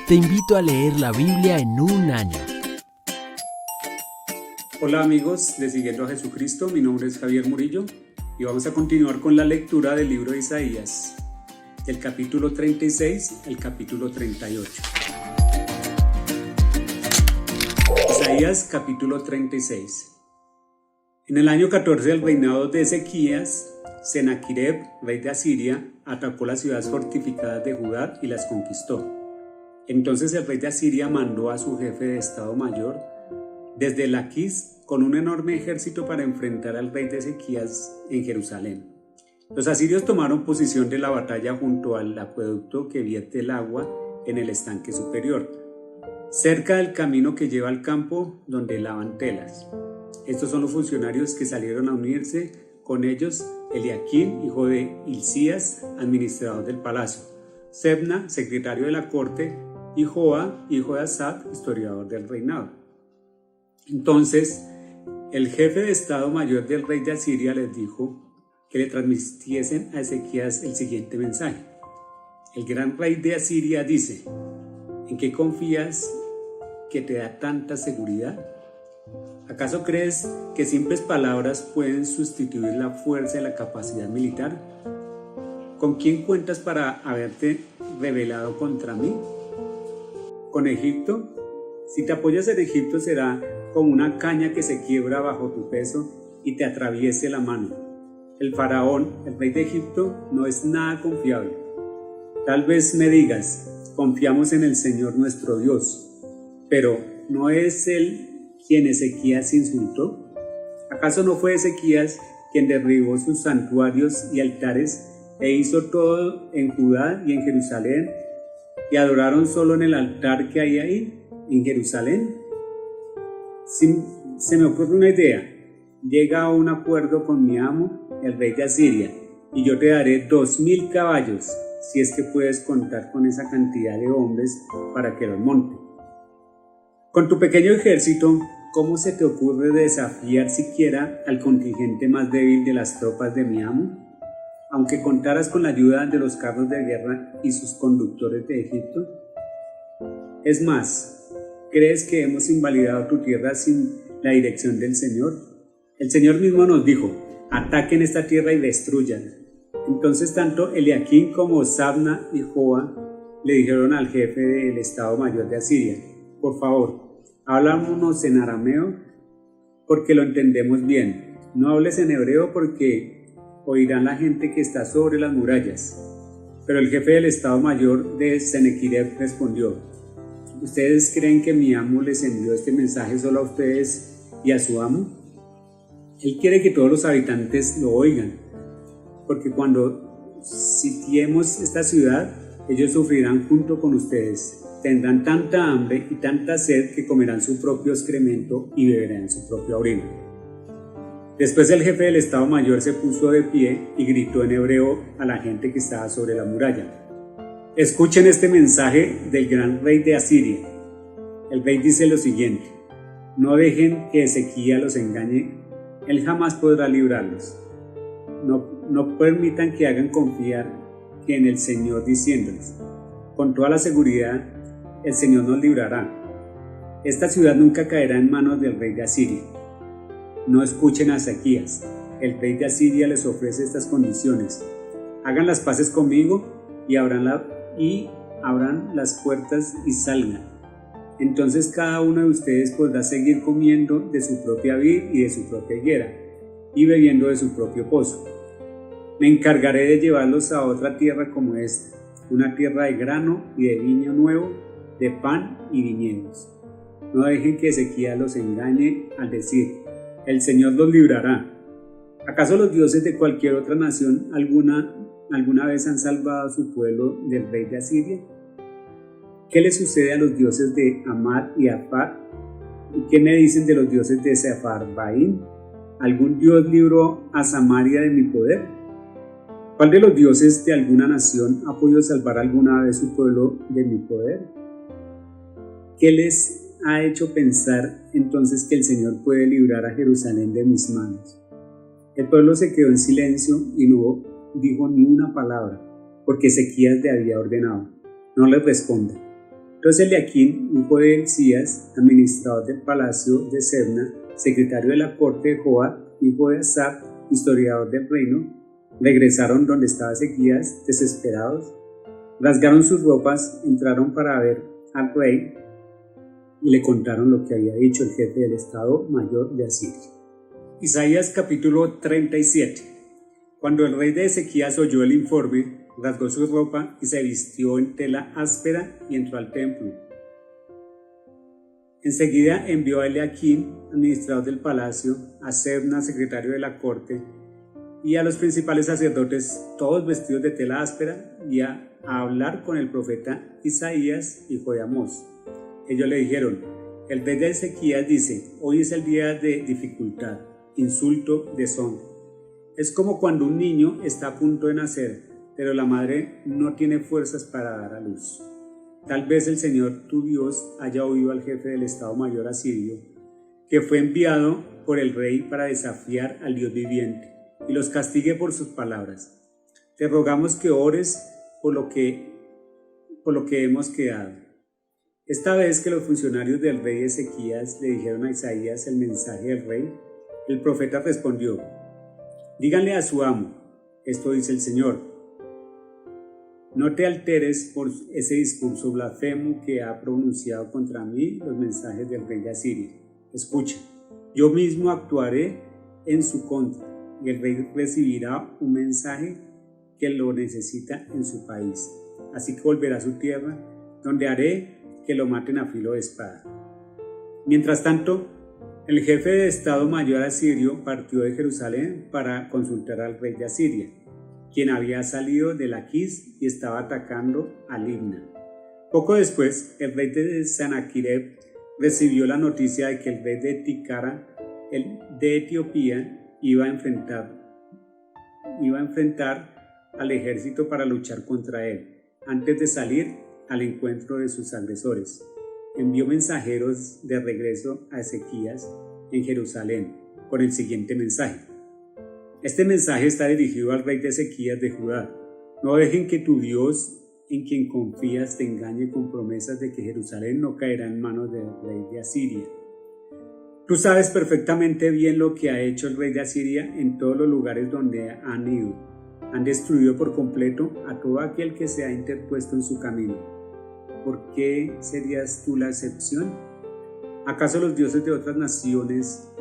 Te invito a leer la Biblia en un año. Hola amigos de Siguiendo a Jesucristo, mi nombre es Javier Murillo y vamos a continuar con la lectura del libro de Isaías, del capítulo 36 al capítulo 38. Isaías capítulo 36. En el año 14 del reinado de Ezequías, Sennaquerib, rey de Asiria, atacó las ciudades fortificadas de Judá y las conquistó. Entonces el rey de Asiria mandó a su jefe de Estado Mayor desde Laquis con un enorme ejército para enfrentar al rey de Ezequías en Jerusalén. Los asirios tomaron posición de la batalla junto al acueducto que vierte el agua en el estanque superior, cerca del camino que lleva al campo donde lavan telas. Estos son los funcionarios que salieron a unirse con ellos: Eliaquim, hijo de Hilcías, administrador del palacio; Sebna, secretario de la corte; y Joa, hijo de Asaf, historiador del reinado. Entonces, el jefe de Estado Mayor del rey de Asiria les dijo que le transmitiesen a Ezequías el siguiente mensaje: el gran rey de Asiria dice, ¿en qué confías que te da tanta seguridad? ¿Acaso crees que simples palabras pueden sustituir la fuerza y la capacidad militar? ¿Con quién cuentas para haberte rebelado contra mí? ¿Con Egipto? Si te apoyas en Egipto será como una caña que se quiebra bajo tu peso y te atraviese la mano. El faraón, el rey de Egipto, no es nada confiable. Tal vez me digas, confiamos en el Señor nuestro Dios, pero ¿no es Él quien Ezequías insultó? ¿Acaso no fue Ezequías quien derribó sus santuarios y altares e hizo todo en Judá y en Jerusalén, y adoraron solo en el altar que hay ahí, en Jerusalén? Se me ocurre una idea: llega a un acuerdo con mi amo, el rey de Asiria, y yo te daré 2000 caballos, si es que puedes contar con esa cantidad de hombres para que los monte. Con tu pequeño ejército, ¿cómo se te ocurre desafiar siquiera al contingente más débil de las tropas de mi amo? Aunque contaras con la ayuda de los carros de guerra y sus conductores de Egipto. Es más, ¿crees que hemos invalidado tu tierra sin la dirección del Señor? El Señor mismo nos dijo, ataquen esta tierra y destruyan. Entonces tanto Eliaquim como Sabna y Joa le dijeron al jefe del Estado Mayor de Asiria, por favor, háblanos en arameo porque lo entendemos bien. No hables en hebreo porque oirán la gente que está sobre las murallas. Pero el jefe del Estado Mayor de Sennaquerib respondió, ¿ustedes creen que mi amo les envió este mensaje solo a ustedes y a su amo? Él quiere que todos los habitantes lo oigan, porque cuando sitiemos esta ciudad, ellos sufrirán junto con ustedes. Tendrán tanta hambre y tanta sed que comerán su propio excremento y beberán su propia orina. Después el jefe del Estado Mayor se puso de pie y gritó en hebreo a la gente que estaba sobre la muralla. Escuchen este mensaje del gran rey de Asiria. El rey dice lo siguiente: no dejen que Ezequías los engañe, él jamás podrá librarlos. No permitan que hagan confiar que en el Señor diciéndoles, con toda la seguridad, el Señor nos librará. Esta ciudad nunca caerá en manos del rey de Asiria. No escuchen a Ezequías. El rey de Asiria les ofrece estas condiciones: hagan las paces conmigo y abran las puertas y salgan. Entonces cada uno de ustedes podrá seguir comiendo de su propia vid y de su propia higuera y bebiendo de su propio pozo. Me encargaré de llevarlos a otra tierra como esta, una tierra de grano y de viño nuevo, de pan y viñedos. No dejen que Ezequías los engañe al decir, el Señor los librará. ¿Acaso los dioses de cualquier otra nación alguna vez han salvado a su pueblo del rey de Asiria? ¿Qué le sucede a los dioses de Amad y Apar? ¿Y qué me dicen de los dioses de Sefarvaim? ¿Algún dios libró a Samaria de mi poder? ¿Cuál de los dioses de alguna nación ha podido salvar alguna vez su pueblo de mi poder? ¿Qué les ha hecho pensar entonces que el Señor puede librar a Jerusalén de mis manos? El pueblo se quedó en silencio y no dijo ni una palabra, porque Ezequías le había ordenado, no les respondan. Entonces Eliaquín, hijo de Hilcías, administrador del palacio de Sebna, secretario de la corte de Joab, hijo de Asaph, historiador del reino, regresaron donde estaba Ezequías, desesperados, rasgaron sus ropas, entraron para ver al rey y le contaron lo que había dicho el jefe del Estado Mayor de Asiria. Isaías capítulo 37. Cuando el rey de Ezequías oyó el informe, rasgó su ropa y se vistió en tela áspera y entró al templo. Enseguida envió a Eliaquín, administrador del palacio, a Sebna, secretario de la corte, y a los principales sacerdotes, todos vestidos de tela áspera, y a hablar con el profeta Isaías, hijo de Amós. Ellos le dijeron: el rey de Ezequías dice, hoy es el día de dificultad, insulto, deshonra. Es como cuando un niño está a punto de nacer, pero la madre no tiene fuerzas para dar a luz. Tal vez el Señor tu Dios haya oído al jefe del Estado Mayor asirio, que fue enviado por el rey para desafiar al Dios viviente, y los castigue por sus palabras. Te rogamos que ores por lo que hemos quedado. Esta vez que los funcionarios del rey Ezequías le dijeron a Isaías el mensaje del rey, el profeta respondió: díganle a su amo, esto dice el Señor, no te alteres por ese discurso blasfemo que ha pronunciado contra mí los mensajes del rey de Asiria. Escucha, yo mismo actuaré en su contra, y el rey recibirá un mensaje que lo necesita en su país. Así que volverá a su tierra, donde haré que lo maten a filo de espada. Mientras tanto, el jefe de Estado Mayor asirio partió de Jerusalén para consultar al rey de Asiria, quien había salido de Laquis y estaba atacando a Libna. Poco después, el rey de Sennaquerib recibió la noticia de que el rey de Ticara, el de Etiopía, iba a enfrentar al ejército para luchar contra él, antes de salir al encuentro de sus agresores. Envió mensajeros de regreso a Ezequías en Jerusalén con el siguiente mensaje. Este mensaje está dirigido al rey de Ezequías de Judá. No dejen que tu Dios, en quien confías, te engañe con promesas de que Jerusalén no caerá en manos del rey de Asiria. Tú sabes perfectamente bien lo que ha hecho el rey de Asiria en todos los lugares donde han ido. Han destruido por completo a todo aquel que se ha interpuesto en su camino. ¿Por qué serías tú la excepción? ¿Acaso los dioses de otras naciones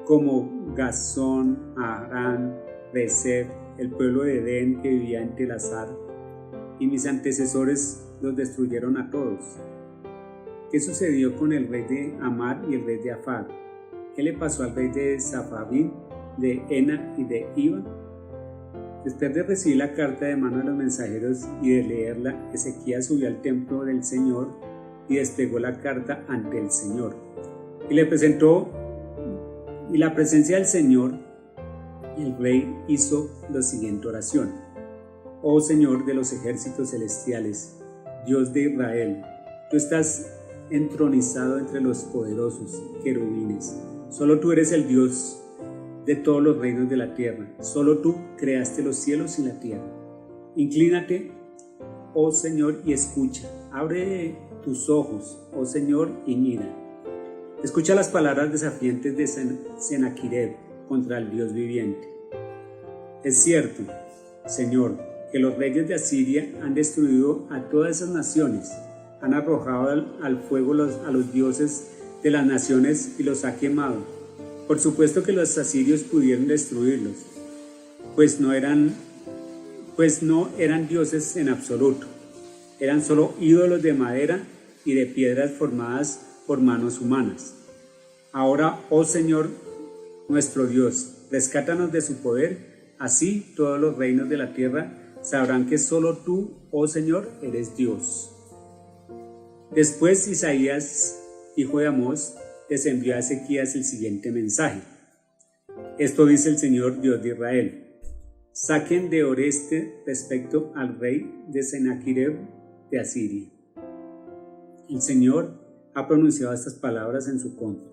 como Gazón, Harán, Rezef, el pueblo de Edén que vivía en Telasar, y mis antecesores los destruyeron a todos? ¿Qué sucedió con el rey de Amar y el rey de Afar? ¿Qué le pasó al rey de Safavim, de Ena y de Iva? Después de recibir la carta de mano de los mensajeros y de leerla, Ezequías subió al templo del Señor y desplegó la carta ante el Señor. Y le presentó, y la presencia del Señor, el rey hizo la siguiente oración: oh Señor de los ejércitos celestiales, Dios de Israel, tú estás entronizado entre los poderosos querubines. Solo tú eres el Dios de todos los reinos de la tierra. Solo tú creaste los cielos y la tierra. Inclínate, oh Señor, y escucha. Abre tus ojos, oh Señor, y mira. Escucha las palabras desafiantes de Sennaquerib contra el Dios viviente. Es cierto, Señor, que los reyes de Asiria han destruido a todas esas naciones, han arrojado al fuego a los dioses de las naciones y los ha quemado. Por supuesto que los asirios pudieron destruirlos, pues no eran dioses en absoluto, eran solo ídolos de madera y de piedras formadas por manos humanas. Ahora, oh Señor, nuestro Dios, rescátanos de su poder, así todos los reinos de la tierra sabrán que solo tú, oh Señor, eres Dios. Después Isaías, hijo de Amós, les envió a Ezequías el siguiente mensaje. Esto dice el Señor Dios de Israel: saquen de Oreste respecto al rey de Sennaquerib de Asiria. El Señor ha pronunciado estas palabras en su contra.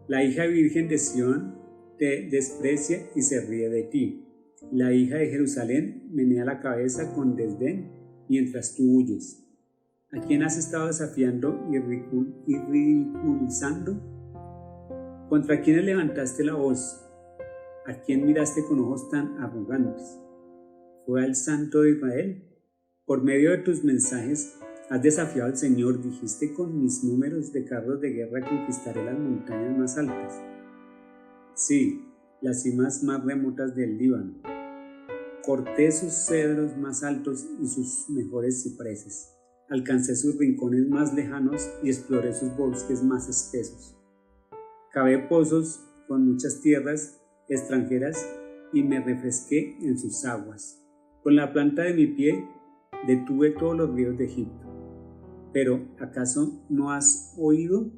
La hija virgen de Sión te desprecia y se ríe de ti. La hija de Jerusalén menea la cabeza con desdén mientras tú huyes. ¿A quién has estado desafiando y ridiculizando? ¿Contra quiénes levantaste la voz? ¿A quién miraste con ojos tan arrogantes? ¿Fue al Santo de Israel? Por medio de tus mensajes has desafiado al Señor. Dijiste: con mis números de carros de guerra conquistaré las montañas más altas. Sí, las cimas más remotas del Líbano. Corté sus cedros más altos y sus mejores cipreses. Alcancé sus rincones más lejanos y exploré sus bosques más espesos. Cavé pozos con muchas tierras extranjeras y me refresqué en sus aguas. Con la planta de mi pie detuve todos los ríos de Egipto. Pero, ¿acaso no has oído?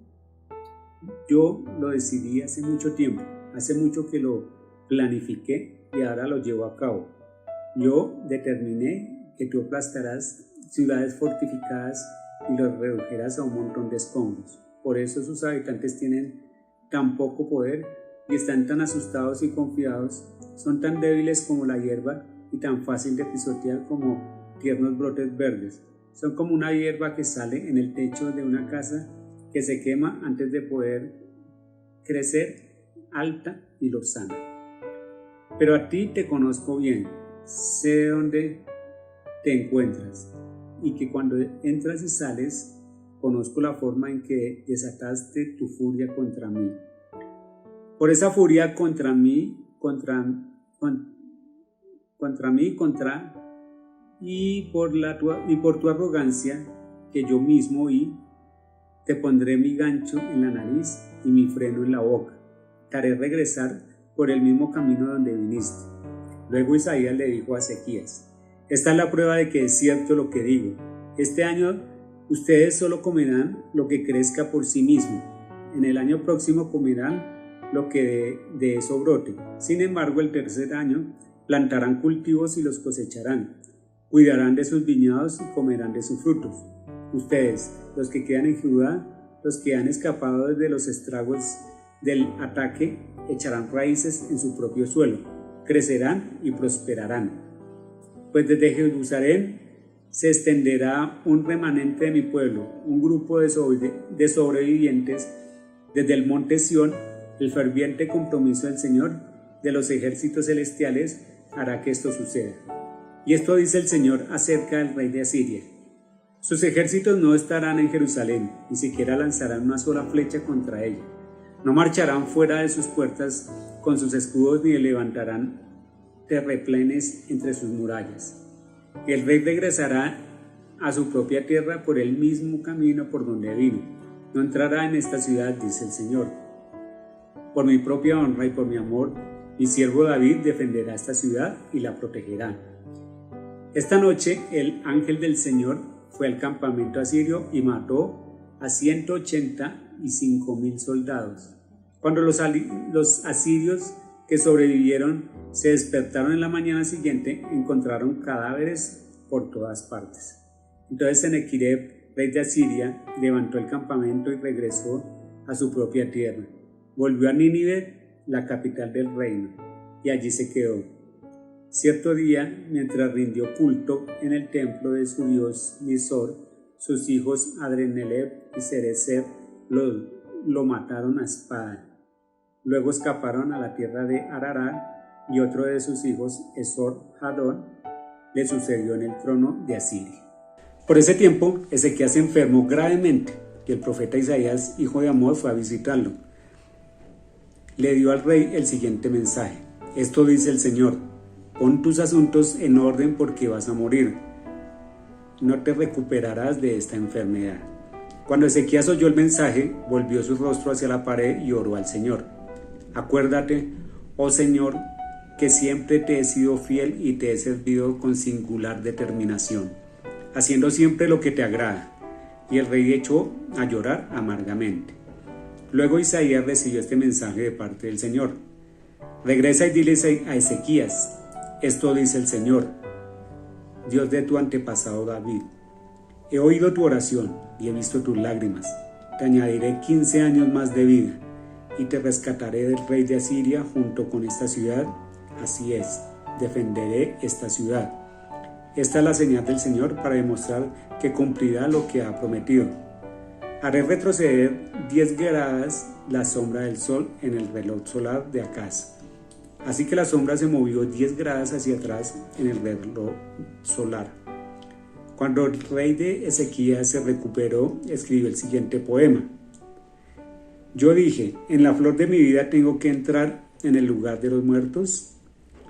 Yo lo decidí hace mucho tiempo, hace mucho que lo planifiqué y ahora lo llevo a cabo. Yo determiné que tú aplastarás ciudades fortificadas y los redujeras a un montón de escombros. Por eso sus habitantes tienen tan poco poder y están tan asustados y confiados, son tan débiles como la hierba y tan fácil de pisotear como tiernos brotes verdes. Son como una hierba que sale en el techo de una casa que se quema antes de poder crecer alta y lozana. Pero a ti te conozco bien, sé dónde te encuentras y que cuando entras y sales conozco la forma en que desataste tu furia contra mí. Por esa furia contra mí y por tu arrogancia que yo mismo oí, te pondré mi gancho en la nariz y mi freno en la boca. Te haré regresar por el mismo camino donde viniste. Luego Isaías le dijo a Ezequías: esta es la prueba de que es cierto lo que digo. Este año ustedes solo comerán lo que crezca por sí mismo. En el año próximo comerán lo que de eso brote. Sin embargo, el tercer año plantarán cultivos y los cosecharán. Cuidarán de sus viñedos y comerán de sus frutos. Ustedes, los que quedan en Judá, los que han escapado desde los estragos del ataque, echarán raíces en su propio suelo, crecerán y prosperarán. Pues desde Jerusalén se extenderá un remanente de mi pueblo, un grupo de sobrevivientes. Desde el monte Sión, el ferviente compromiso del Señor de los ejércitos celestiales hará que esto suceda. Y esto dice el Señor acerca del rey de Asiria: sus ejércitos no estarán en Jerusalén, ni siquiera lanzarán una sola flecha contra ella. No marcharán fuera de sus puertas con sus escudos, ni levantarán terraplenes entre sus murallas. El rey regresará a su propia tierra por el mismo camino por donde vino. No entrará en esta ciudad, dice el Señor. Por mi propia honra y por mi amor, mi siervo David defenderá esta ciudad y la protegerá. Esta noche el ángel del Señor fue al campamento asirio y mató a 185,000 soldados. Cuando los asirios que sobrevivieron se despertaron en la mañana siguiente, encontraron cadáveres por todas partes. Entonces Sennacherib, rey de Asiria, levantó el campamento y regresó a su propia tierra. Volvió a Nínive, la capital del reino, y allí se quedó. Cierto día, mientras rindió culto en el templo de su dios Nisor, sus hijos Adreneleb y Sereseb lo mataron a espada. Luego escaparon a la tierra de Ararat, y otro de sus hijos, Esor-Hadón, le sucedió en el trono de Asiria. Por ese tiempo, Ezequías se enfermó gravemente, y el profeta Isaías, hijo de Amós, fue a visitarlo. Le dio al rey el siguiente mensaje: esto dice el Señor: pon tus asuntos en orden porque vas a morir. No te recuperarás de esta enfermedad. Cuando Ezequías oyó el mensaje, volvió su rostro hacia la pared y oró al Señor: acuérdate, oh Señor, que siempre te he sido fiel y te he servido con singular determinación, haciendo siempre lo que te agrada. Y el rey echó a llorar amargamente. Luego Isaías recibió este mensaje de parte del Señor: regresa y dile a Ezequías: esto dice el Señor, Dios de tu antepasado David: he oído tu oración y he visto tus lágrimas. Te añadiré 15 años más de vida y te rescataré del rey de Asiria junto con esta ciudad. Así es, defenderé esta ciudad. Esta es la señal del Señor para demostrar que cumplirá lo que ha prometido. Haré retroceder 10 gradas la sombra del sol en el reloj solar de Acaz. Así que la sombra se movió 10 gradas hacia atrás en el reloj solar. Cuando el rey de Ezequías se recuperó, escribió el siguiente poema. Yo dije, en la flor de mi vida tengo que entrar en el lugar de los muertos.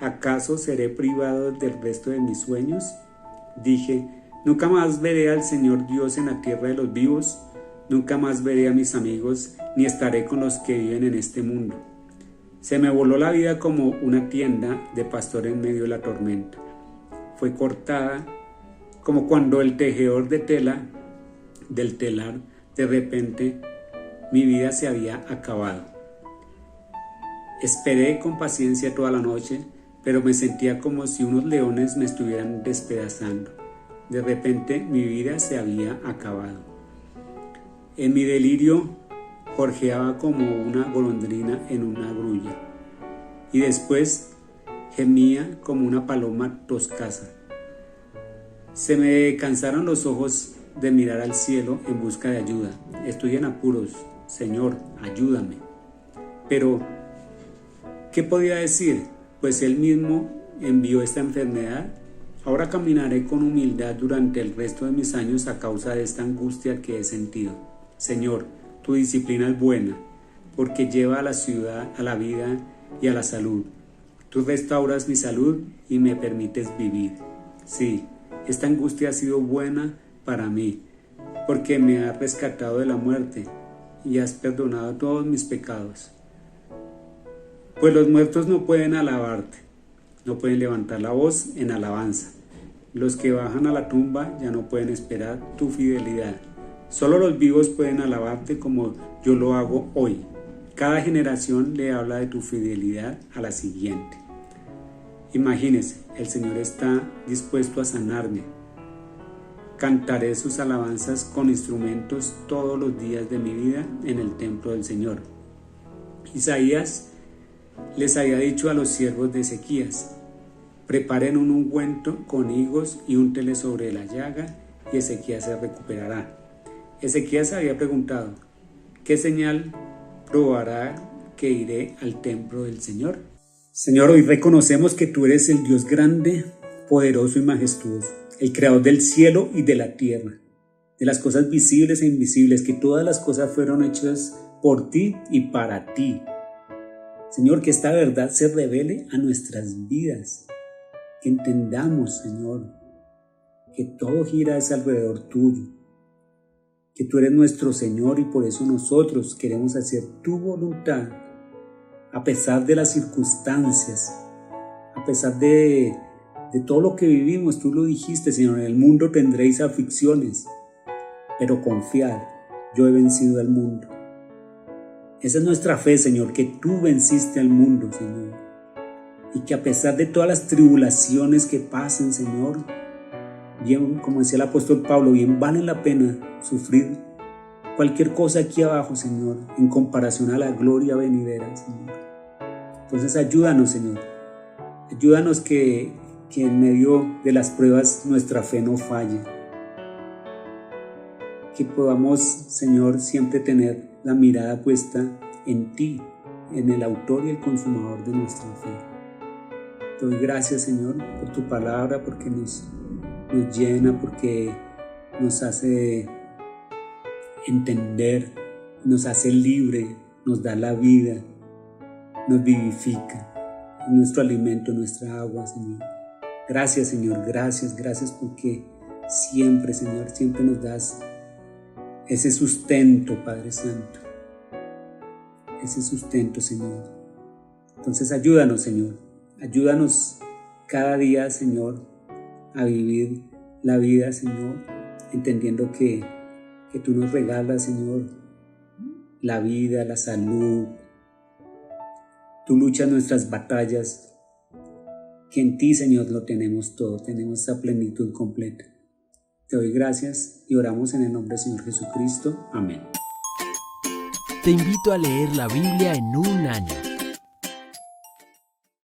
¿Acaso seré privado del resto de mis sueños? Dije, nunca más veré al Señor Dios en la tierra de los vivos, nunca más veré a mis amigos, ni estaré con los que viven en este mundo. Se me voló la vida como una tienda de pastor en medio de la tormenta. Fue cortada como cuando el tejedor de tela del telar, de repente, mi vida se había acabado. Esperé con paciencia toda la noche, pero me sentía como si unos leones me estuvieran despedazando. De repente mi vida se había acabado. En mi delirio jorjeaba como una golondrina en una grulla, y después gemía como una paloma toscasa. Se me cansaron los ojos de mirar al cielo en busca de ayuda. Estoy en apuros, Señor, ayúdame. Pero, ¿qué podía decir? Pues Él mismo envió esta enfermedad. Ahora caminaré con humildad durante el resto de mis años a causa de esta angustia que he sentido. Señor, tu disciplina es buena, porque lleva a la ciudad, a la vida y a la salud. Tú restauras mi salud y me permites vivir. Sí, esta angustia ha sido buena para mí, porque me has rescatado de la muerte y has perdonado todos mis pecados. Pues los muertos no pueden alabarte, no pueden levantar la voz en alabanza. Los que bajan a la tumba ya no pueden esperar tu fidelidad. Solo los vivos pueden alabarte como yo lo hago hoy. Cada generación le habla de tu fidelidad a la siguiente. Imagínese, el Señor está dispuesto a sanarme. Cantaré sus alabanzas con instrumentos todos los días de mi vida en el templo del Señor. Isaías les había dicho a los siervos de Ezequías, preparen un ungüento con higos y úntele sobre la llaga y Ezequías se recuperará. Ezequías había preguntado, ¿qué señal probará que iré al templo del Señor? Señor, hoy reconocemos que tú eres el Dios grande, poderoso y majestuoso, el creador del cielo y de la tierra, de las cosas visibles e invisibles, que todas las cosas fueron hechas por ti y para ti. Señor, que esta verdad se revele a nuestras vidas, que entendamos, Señor, que todo gira alrededor tuyo, que tú eres nuestro Señor y por eso nosotros queremos hacer tu voluntad, a pesar de las circunstancias, a pesar de todo lo que vivimos. Tú lo dijiste, Señor, en el mundo tendréis aflicciones, pero confiad, yo he vencido al mundo. Esa es nuestra fe, Señor, que tú venciste al mundo, Señor, y que a pesar de todas las tribulaciones que pasen, Señor, bien, como decía el apóstol Pablo, bien vale la pena sufrir cualquier cosa aquí abajo, Señor, en comparación a la gloria venidera, Señor. Entonces ayúdanos, Señor, ayúdanos que en medio de las pruebas nuestra fe no falle, que podamos, Señor, siempre tener la mirada puesta en ti, en el autor y el consumador de nuestra fe. Te doy gracias, Señor, por tu palabra, porque nos llena, porque nos hace entender, nos hace libre, nos da la vida, nos vivifica, es nuestro alimento, nuestra agua, Señor. Gracias, Señor, gracias porque siempre, Señor, siempre nos das ese sustento, Padre Santo, ese sustento, Señor. Entonces ayúdanos, Señor, ayúdanos cada día, Señor, a vivir la vida, Señor, entendiendo que tú nos regalas, Señor, la vida, la salud. Tú luchas nuestras batallas, que en ti, Señor, lo tenemos todo, tenemos esa plenitud completa. Te doy gracias y oramos en el nombre del Señor Jesucristo. Amén. Te invito a leer la Biblia en un año.